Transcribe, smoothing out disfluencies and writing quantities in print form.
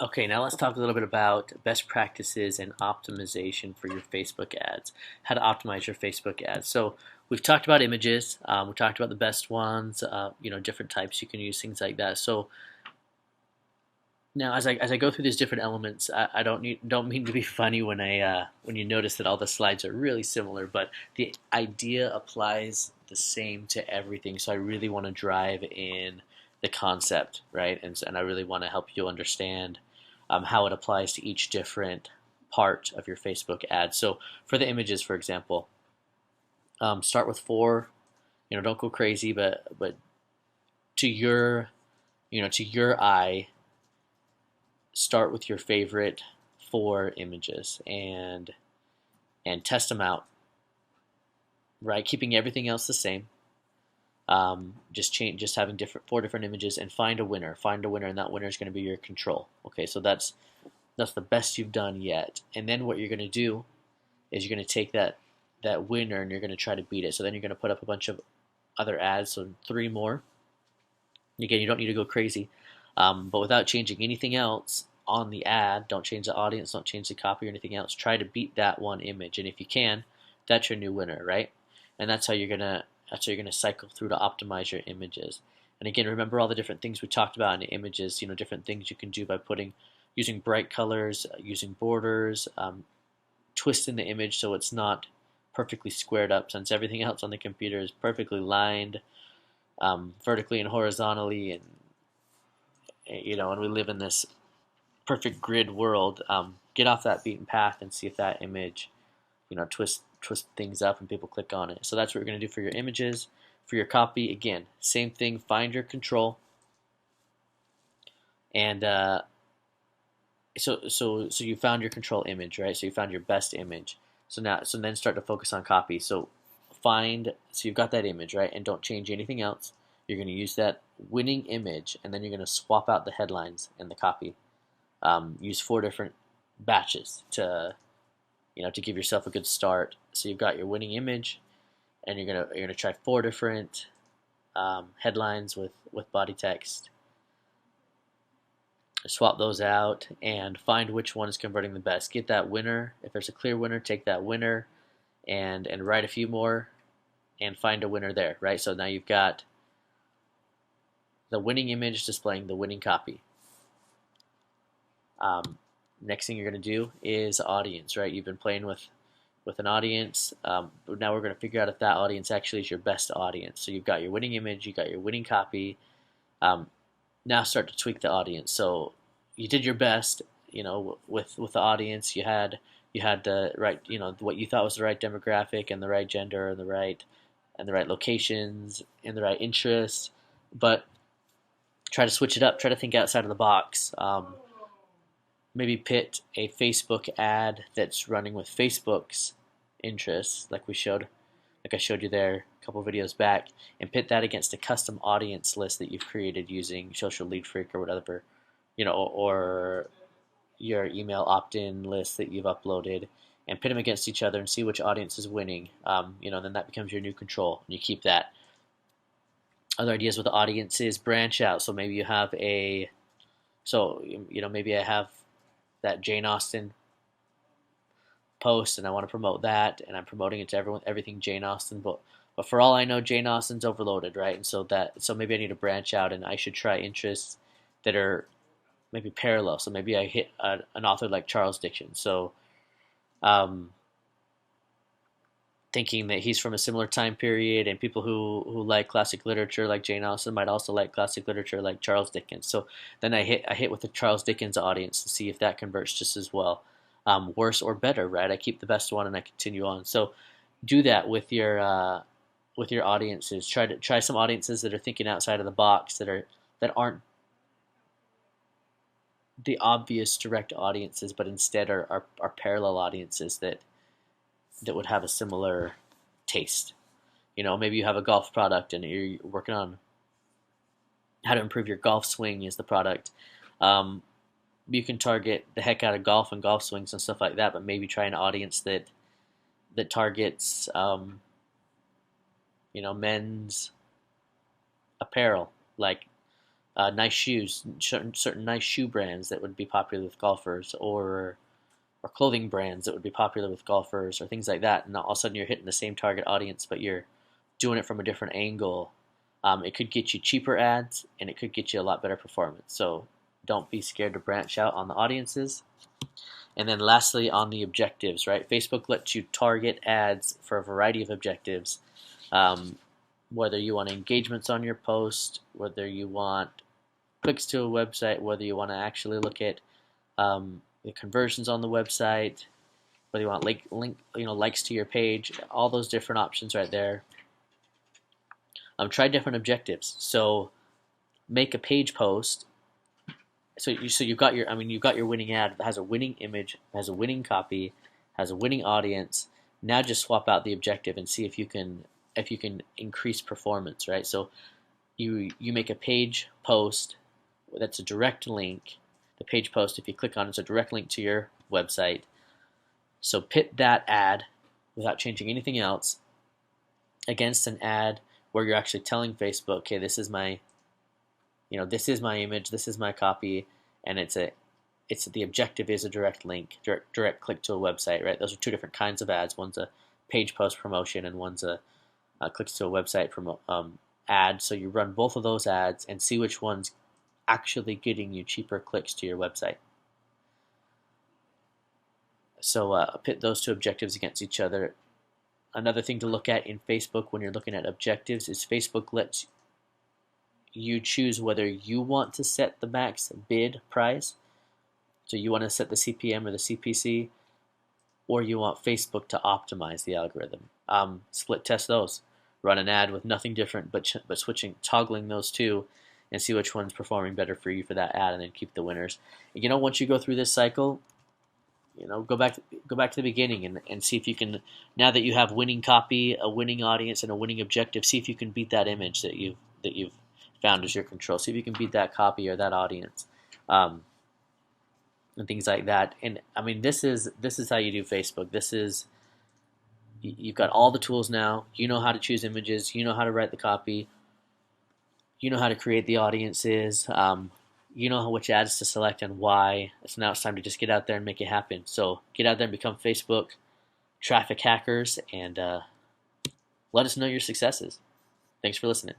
Okay, now let's talk a little bit about best practices and optimization for your Facebook ads. How to optimize your Facebook ads. So we've talked about images. We talked about the best ones. Different types you can use, things like that. So now, as I go through these different elements, I don't mean to be funny when you notice that all the slides are really similar, but the idea applies the same to everything. So I really want to drive in the concept, right? And I really want to help you understand how it applies to each different part of your Facebook ad. So for the images, for example, start with four. Don't go crazy, but to your to your eye, start with your favorite four images and test them out, right? Keeping everything else the same. Just having four different images and find a winner. Find a winner, and that winner is going to be your control. Okay, so that's the best you've done yet. And then what you're going to do is you're going to take that winner and you're going to try to beat it. So then you're going to put up a bunch of other ads, so three more. Again, you don't need to go crazy, but without changing anything else on the ad, don't change the audience, don't change the copy or anything else. Try to beat that one image, and if you can, that's your new winner, right? And that's how you're gonna cycle through to optimize your images. And again, remember all the different things we talked about in the images. Different things you can do by using bright colors, using borders, twisting the image so it's not perfectly squared up, since everything else on the computer is perfectly lined vertically and horizontally, and we live in this perfect grid world. Get off that beaten path and see if that image, twist things up and people click on it. So that's what we're going to do for your images. For your copy, again, same thing. Find your control, and so you found your control image, right? So you found your best image. So then start to focus on copy. So you've got that image, right? And don't change anything else. You're going to use that winning image, and then you're going to swap out the headlines and the copy. Use four different batches to give yourself a good start. So you've got your winning image, and you're gonna try four different headlines with body text. Swap those out and find which one is converting the best. Get that winner. If there's a clear winner, take that winner and write a few more and find a winner there. Right. So now you've got the winning image displaying the winning copy. Next thing you're going to do is audience, right? You've been playing with an audience, but now we're going to figure out if that audience actually is your best audience. So you've got your winning image, you got your winning copy. Um, Now start to tweak the audience. So you did your best, with the audience. You had the right, what you thought was the right demographic and the right gender and the right locations and the right interests, but try to switch it up. Try to think outside of the box. Maybe pit a Facebook ad that's running with Facebook's interests, like I showed you there a couple videos back, and pit that against a custom audience list that you've created using Social Lead Freak or whatever, or your email opt-in list that you've uploaded, and pit them against each other and see which audience is winning. Then that becomes your new control, and you keep that. Other ideas with the audiences branch out. So maybe you have maybe I have that Jane Austen post and I want to promote that and I'm promoting it to everything Jane Austen, but for all I know Jane Austen's overloaded, right? And so maybe I need to branch out and I should try interests that are maybe parallel. So maybe I hit an author like Charles Dickens. So um, thinking that he's from a similar time period and people who like classic literature like Jane Austen might also like classic literature like Charles Dickens. So then I hit with the Charles Dickens audience to see if that converts just as well. Worse or better, right? I keep the best one and I continue on. So do that with your audiences. Try some audiences that are thinking outside of the box, that aren't the obvious direct audiences, but instead are parallel audiences that would have a similar taste. Maybe you have a golf product and you're working on how to improve your golf swing is the product. Um, you can target the heck out of golf and golf swings and stuff like that, but maybe try an audience that targets men's apparel, like nice shoes, certain nice shoe brands that would be popular with golfers, or clothing brands that would be popular with golfers, or things like that. And all of a sudden, you're hitting the same target audience, but you're doing it from a different angle. It could get you cheaper ads, and it could get you a lot better performance. So don't be scared to branch out on the audiences. And then lastly, on the objectives, right? Facebook lets you target ads for a variety of objectives. Whether you want engagements on your post, whether you want clicks to a website, whether you want to actually look at the conversions on the website, whether you want likes to your page, all those different options right there. Try different objectives. So make a page post. So you've got your winning ad that has a winning image, has a winning copy, has a winning audience. Now just swap out the objective and see if you can increase performance, right? So you make a page post that's a direct link. The page post, if you click on it, is a direct link to your website. So pit that ad without changing anything else against an ad where you're actually telling Facebook, okay, this is my image, this is my copy, and the objective is a direct link, direct click to a website, right? Those are two different kinds of ads. One's a page post promotion, and one's a clicks to a website ad. So you run both of those ads and see which one's actually getting you cheaper clicks to your website. So pit those two objectives against each other. Another thing to look at in Facebook when you're looking at objectives is Facebook lets you choose whether you want to set the max bid price. So you want to set the CPM or the CPC, or you want Facebook to optimize the algorithm. Split test those. Run an ad with nothing different but toggling those two, and see which one's performing better for you for that ad, and then keep the winners. Once you go through this cycle, go back to the beginning and see if you can, now that you have winning copy, a winning audience, and a winning objective, see if you can beat that image that you've found as your control. See if you can beat that copy or that audience, and things like that. And this is how you do Facebook. You've got all the tools now. You know how to choose images. You know how to write the copy. You know how to create the audiences. You know which ads to select and why. So now it's time to just get out there and make it happen. So get out there and become Facebook traffic hackers, and let us know your successes. Thanks for listening.